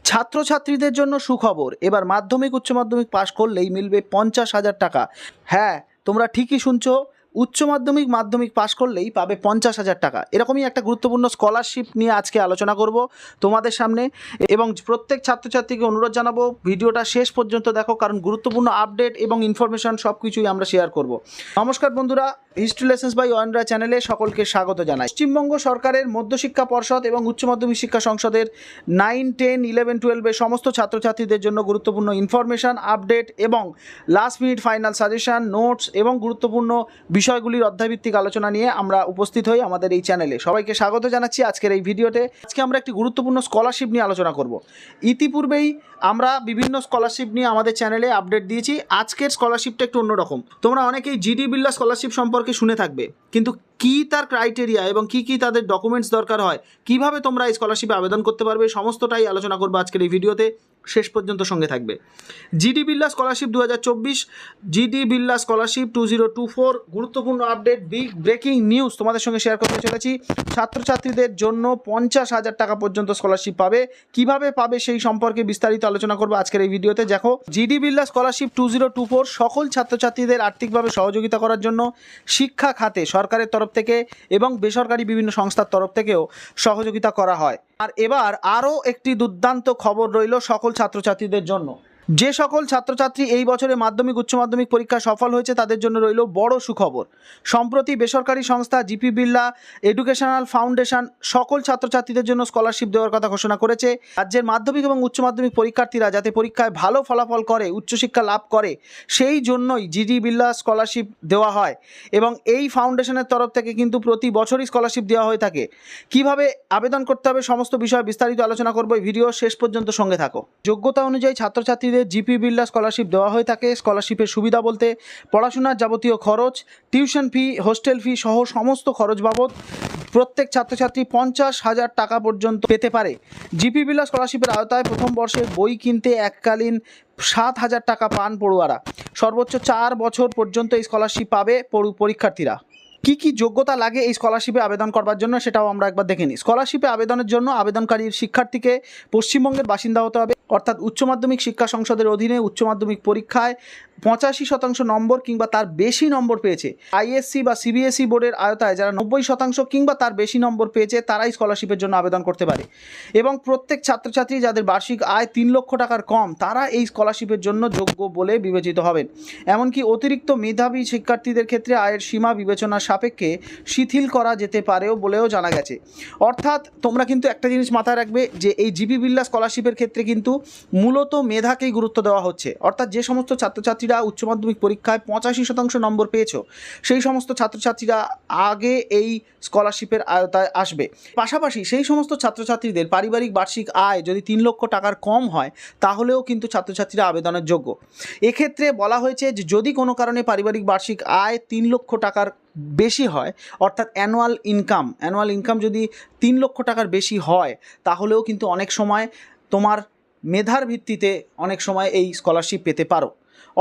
ছাত্রছাত্রীদের জন্য সুখবর, এবার মাধ্যমিক উচ্চ মাধ্যমিক পাশ করলেই মিলবে 50,000 টাকা। হ্যাঁ, তোমরা ঠিকই শুনছো, উচ্চ মাধ্যমিক মাধ্যমিক পাশ করলেই পাবে 50,000 টাকা। এরকমই একটা গুরুত্বপূর্ণ স্কলারশিপ নিয়ে আজকে আলোচনা করব তোমাদের সামনে, এবং প্রত্যেক ছাত্রছাত্রীকে অনুরোধ জানাবো ভিডিওটা শেষ পর্যন্ত দেখো, কারণ গুরুত্বপূর্ণ আপডেট এবং ইনফরমেশন সব কিছুই আমরা শেয়ার করব। নমস্কার বন্ধুরা, হিস্ট্রি লেসন্স বাই অয়নরা চ্যানেলে সকলকে স্বাগত জানাই। পশ্চিমবঙ্গ সরকারের মধ্যশিক্ষা পর্ষদ এবং উচ্চ মাধ্যমিক শিক্ষা সংসদের 9, 10, 11, 12 সমস্ত ছাত্রছাত্রীদের জন্য গুরুত্বপূর্ণ ইনফরমেশন, আপডেট এবং last minute final suggestion, notes এবং গুরুত্বপূর্ণ বিষয়গুলির অধ্যায়ভিত্তিক আলোচনা নিয়ে আমরা উপস্থিত হই আমাদের এই চ্যানেলে। সবাইকে স্বাগত জানাচ্ছি আজকের এই ভিডিওতে। আজকে আমরা একটি গুরুত্বপূর্ণ স্কলারশিপ নিয়ে আলোচনা করব। ইতিপূর্বেই আমরা বিভিন্ন স্কলারশিপ নিয়ে আমাদের চ্যানেলে আপডেট দিয়েছি। আজকের স্কলারশিপটা একটু অন্যরকম। তোমরা অনেকেই জিডি বিড়লা স্কলারশিপ সম্পর্কে শুনে থাকবে, কিন্তু কী তার ক্রাইটেরিয়া এবং কী তাদের ডকুমেন্টস দরকার হয়, কিভাবে তোমরা এই স্কলারশিপে আবেদন করতে পারবে, সমস্তটাই আলোচনা করবো আজকের এই ভিডিওতে। শেষ পর্যন্ত সঙ্গে থাকবে। GD Birla scholarship 2024, GD Birla scholarship 2024, গুরুত্বপূর্ণ আপডেট, বিগ ব্রেকিং নিউজ তোমাদের সঙ্গে শেয়ার করতে চলেছি। ছাত্রছাত্রীদের জন্য 50,000 টাকা পর্যন্ত স্কলারশিপ পাবে। কিভাবে পাবে সেই সম্পর্কে বিস্তারিত আলোচনা করবো আজকের এই ভিডিওতে। দেখো, জিডি বিড়লা স্কলারশিপ 2024 সকল ছাত্রছাত্রীদের আর্থিকভাবে সহযোগিতা করার জন্য শিক্ষা খাতে সরকারের তরফ থেকে এবং বেসরকারি বিভিন্ন সংস্থার তরফ থেকেও সহযোগিতা করা হয়। আর এবার আরও একটি দুর্দান্ত খবর রইল সকল ছাত্রছাত্রীদের জন্য। যে সকল ছাত্রছাত্রী এই বছরে মাধ্যমিক উচ্চ মাধ্যমিক পরীক্ষা সফল হয়েছে তাদের জন্য রইল বড় সুখবর। সম্প্রতি বেসরকারি সংস্থা জিপি বিড়লা এডুকেশনাল ফাউন্ডেশন সকল ছাত্রছাত্রীদের জন্য স্কলারশিপ দেওয়ার কথা ঘোষণা করেছে। রাজ্যের মাধ্যমিক এবং উচ্চ মাধ্যমিক পরীক্ষার্থীরা যাতে পরীক্ষায় ভালো ফলাফল করে, উচ্চশিক্ষা লাভ করে, সেই জন্যই জিডি বিড়লা স্কলারশিপ দেওয়া হয়। এবং এই ফাউন্ডেশনের তরফ থেকে কিন্তু প্রতি বছরই স্কলারশিপ দেওয়া হয়ে থাকে। কিভাবে আবেদন করতে হবে সমস্ত বিষয় বিস্তারিত আলোচনা করবো, এই ভিডিও শেষ পর্যন্ত সঙ্গে থাকো। যোগ্যতা অনুযায়ী ছাত্রছাত্রীদের জিপি বিড়লা স্কলারশিপ দেওয়া হয়ে থাকে। স্কলারশিপের সুবিধা বলতে পড়াশোনার যাবতীয় খরচ, টিউশন ফি, হোস্টেল ফি সহ সমস্ত খরচ বাবদ প্রত্যেক ছাত্রছাত্রী 50,000 টাকা পর্যন্ত পেতে পারে। জিপি বিড়লা স্কলারশিপের আওতায় প্রথম বর্ষে বই কিনতে এককালীন 7,000 টাকা পান পড়ুয়ারা। সর্বোচ্চ 4 বছর পর্যন্ত এই স্কলারশিপ পাবে পরীক্ষার্থীরা। কি যোগ্যতা লাগে এই স্কলারশিপে আবেদন করবার জন্য সেটাও আমরা একবার দেখে নিই। স্কলারশিপে আবেদনের জন্য আবেদনকারীর শিক্ষার্থীকে পশ্চিমবঙ্গের বাসিন্দা হতে হবে, অর্থাৎ উচ্চ মাধ্যমিক শিক্ষা সংসদের অধীনে উচ্চ মাধ্যমিক পরীক্ষায় 85% নম্বর কিংবা তার বেশি নম্বর পেয়েছে। আইএসসি বা সিবিএসই বোর্ডের আওতায় যারা 90% কিংবা তার বেশি নম্বর পেয়েছে তারাই স্কলারশিপের জন্য আবেদন করতে পারে। এবং প্রত্যেক ছাত্রছাত্রী যাদের বার্ষিক আয় 3 লক্ষ টাকার কম তারা এই স্কলারশিপের জন্য যোগ্য বলে বিবেচিত হবেন। এমনকি অতিরিক্ত মেধাবী শিক্ষার্থীদের ক্ষেত্রে আয়ের সীমা বিবেচনার সাপেক্ষে শিথিল করা যেতে পারেও বলেও জানা গেছে। অর্থাৎ তোমরা কিন্তু একটা জিনিস মাথায় রাখবে যে এই জিপি বিড়লা স্কলারশিপের ক্ষেত্রে কিন্তু মূলত মেধাকেই গুরুত্ব দেওয়া হচ্ছে। অর্থাৎ যে সমস্ত ছাত্রছাত্রীরা উচ্চ মাধ্যমিক পরীক্ষায় 85% নম্বর পেয়েছো সেই সমস্ত ছাত্রছাত্রীরা আগে এই স্কলারশিপের আওতায় আসবে। পাশাপাশি সেই সমস্ত ছাত্রছাত্রীদের পারিবারিক বার্ষিক আয় যদি 3 লক্ষ টাকার কম হয় তাহলেও কিন্তু ছাত্রছাত্রীরা আবেদনের যোগ্য। এক্ষেত্রে বলা হয়েছে যে যদি কোনো কারণে পারিবারিক বার্ষিক আয় 3 লক্ষ টাকার বেশি হয়, অর্থাৎ অ্যানুয়াল ইনকাম যদি 3 লক্ষ টাকার বেশি হয় তাহলেও কিন্তু অনেক সময় তোমার মেধার ভিত্তিতে অনেক সময় এই স্কলারশিপ পেতে পারো।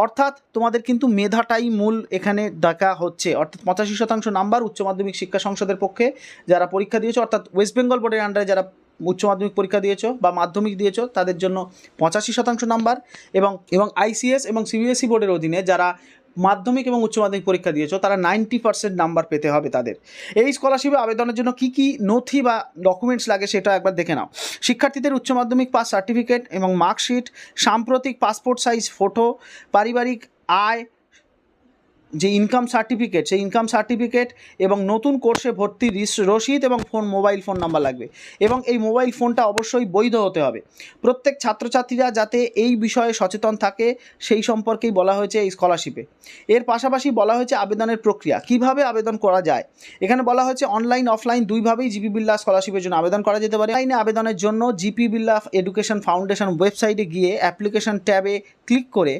অর্থাৎ তোমাদের কিন্তু মেধাটাই মূল এখানে দেখা হচ্ছে। অর্থাৎ 85% নাম্বার উচ্চ মাধ্যমিক শিক্ষা সংসদের পক্ষে যারা পরীক্ষা দিয়েছো, অর্থাৎ ওয়েস্ট বেঙ্গল বোর্ডের আন্ডারে যারা উচ্চ মাধ্যমিক পরীক্ষা দিয়েছো বা মাধ্যমিক দিয়েছো তাদের জন্য 85% নাম্বার, এবং আইসিএস এবং সিবিএসই বোর্ডের অধীনে যারা মাধ্যমিক এবং উচ্চ মাধ্যমিক পরীক্ষা দিয়েছো তারা 90% নাম্বার পেতে হবে তাদের। এই স্কলারশিপে আবেদনের জন্য কি নথি বা ডকুমেন্টস লাগে সেটা একবার দেখে নাও। শিক্ষার্থীদের উচ্চ মাধ্যমিক পাস সার্টিফিকেট এবং মার্কশিট, সাম্প্রতিক পাসপোর্ট সাইজ ফটো, পারিবারিক আয় যে ইনকাম সার্টিফিকেট সেই ইনকাম সার্টিফিকেট এবং নতুন কোর্সে ভর্তির রসিদ এবং মোবাইল ফোন নাম্বার লাগবে। এবং এই মোবাইল ফোনটা অবশ্যই বৈধ হতে হবে। প্রত্যেক ছাত্রছাত্রীরা যাতে এই বিষয়ে সচেতন থাকে সেই সম্পর্কেই বলা হয়েছে এই স্কলারশিপে। এর পাশাপাশি বলা হয়েছে আবেদনের প্রক্রিয়া, কিভাবে আবেদন করা যায়। এখানে বলা হয়েছে অনলাইন অফলাইন দুইভাবেই জিপি বিড়লা স্কলারশিপের জন্য আবেদন করা যেতে পারে। অনলাইনে আবেদনের জন্য জিপি বিড়লা এডুকেশন ফাউন্ডেশন ওয়েবসাইটে গিয়ে অ্যাপ্লিকেশন ট্যাবে ক্লিক করে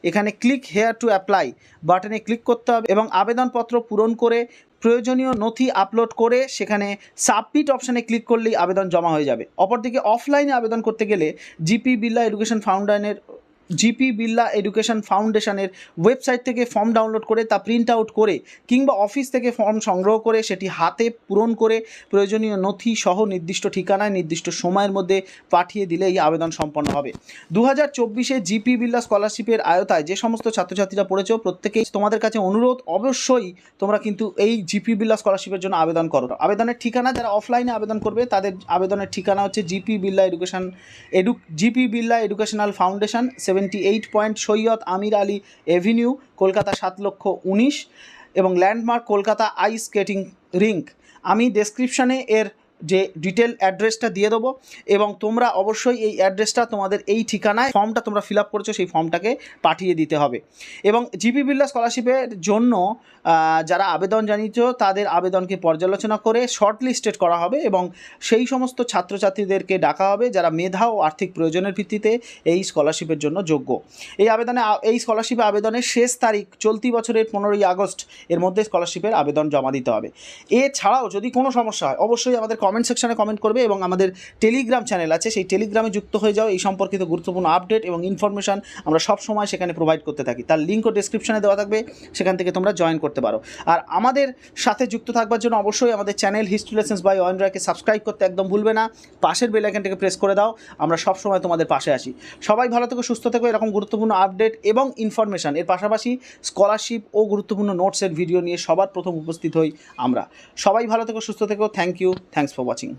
এখানে ক্লিক হেয়ার টু অ্যাপ্লাই বাটনে ক্লিক করতে হবে এবং আবেদনপত্র পূরণ করে প্রয়োজনীয় নথি আপলোড করে সেখানে সাবমিট অপশানে ক্লিক করলেই আবেদন জমা হয়ে যাবে। অপরদিকে অফলাইনে আবেদন করতে গেলে জিপি বিড়লা এডুকেশন ফাউন্ডেশনের জিপি বিড়লা এডুকেশন ফাউন্ডেশনের ওয়েবসাইট থেকে ফর্ম ডাউনলোড করে তা প্রিন্ট আউট করে কিংবা অফিস থেকে ফর্ম সংগ্রহ করে সেটি হাতে পূরণ করে প্রয়োজনীয় নথি সহ নির্দিষ্ট ঠিকানায় নির্দিষ্ট সময়ের মধ্যে পাঠিয়ে দিলেই আবেদন সম্পন্ন হবে। 2024 জিপি বিড়লা স্কলারশিপের আওতায় যে সমস্ত ছাত্রছাত্রীরা পড়েছো প্রত্যেকেই তোমাদের কাছে অনুরোধ, অবশ্যই তোমরা কিন্তু এই জিপি বিড়লা স্কলারশিপের জন্য আবেদন করো। আবেদনের ঠিকানা, যারা অফলাইনে আবেদন করবে তাদের আবেদনের ঠিকানা হচ্ছে GP Birla educational foundation, 78 point Syed Amir Ali avenue, Kolkata 7,19,000 এবং landmark Kolkata ice skating rink. আমি ডেসক্রিপশানে এর যে ডিটেল অ্যাড্রেসটা দিয়ে দেবো এবং তোমরা অবশ্যই এই অ্যাড্রেসটা তোমাদের এই ঠিকানায় ফর্মটা তোমরা ফিল আপ করেছো সেই ফর্মটাকে পাঠিয়ে দিতে হবে। এবং জিপি বিড়লা স্কলারশিপের জন্য যারা আবেদন জানিয়েছো তাদের আবেদনকে পর্যালোচনা করে শর্ট লিস্টেড করা হবে এবং সেই সমস্ত ছাত্রছাত্রীদেরকে ডাকা হবে যারা মেধা ও আর্থিক প্রয়োজনের ভিত্তিতে এই স্কলারশিপের জন্য যোগ্য। এই স্কলারশিপে আবেদনের শেষ তারিখ চলতি বছরের 15ই আগস্ট এর মধ্যে স্কলারশিপের আবেদন জমা দিতে হবে। এছাড়াও যদি কোনো সমস্যা হয় অবশ্যই আমাদের কমেন্ট সেকশনে কমেন্ট করবে এবং আমাদের টেলিগ্রাম চ্যানেল আছে, সেই টেলিগ্রামে যুক্ত হয়ে যাও। এই সম্পর্কিত গুরুত্বপূর্ণ আপডেট এবং ইনফরমেশান আমরা সব সময় সেখানে প্রোভাইড করতে থাকি, তার লিঙ্কও ডেসক্রিপশনে দেওয়া থাকবে, সেখান থেকে তোমরা জয়েন করতে পারো। আর আমাদের সাথে যুক্ত থাকবার জন্য অবশ্যই আমাদের channel history lessons by Ayan রায়কে সাবস্ক্রাইব করতে একদম ভুলবে না, পাশের বেল আইকনটাকে প্রেস করে দাও, আমরা সব সময় তোমাদের পাশে আসি। সবাই ভালো থেকো, সুস্থ থেকো। এরকম গুরুত্বপূর্ণ আপডেট এবং ইনফরমেশান এর পাশাপাশি স্কলারশিপ ও গুরুত্বপূর্ণ নোটসের ভিডিও নিয়ে সবার প্রথম উপস্থিত হই আমরা। সবাই ভালো থেকো, সুস্থ থেকো। Thank you, thanks for watching.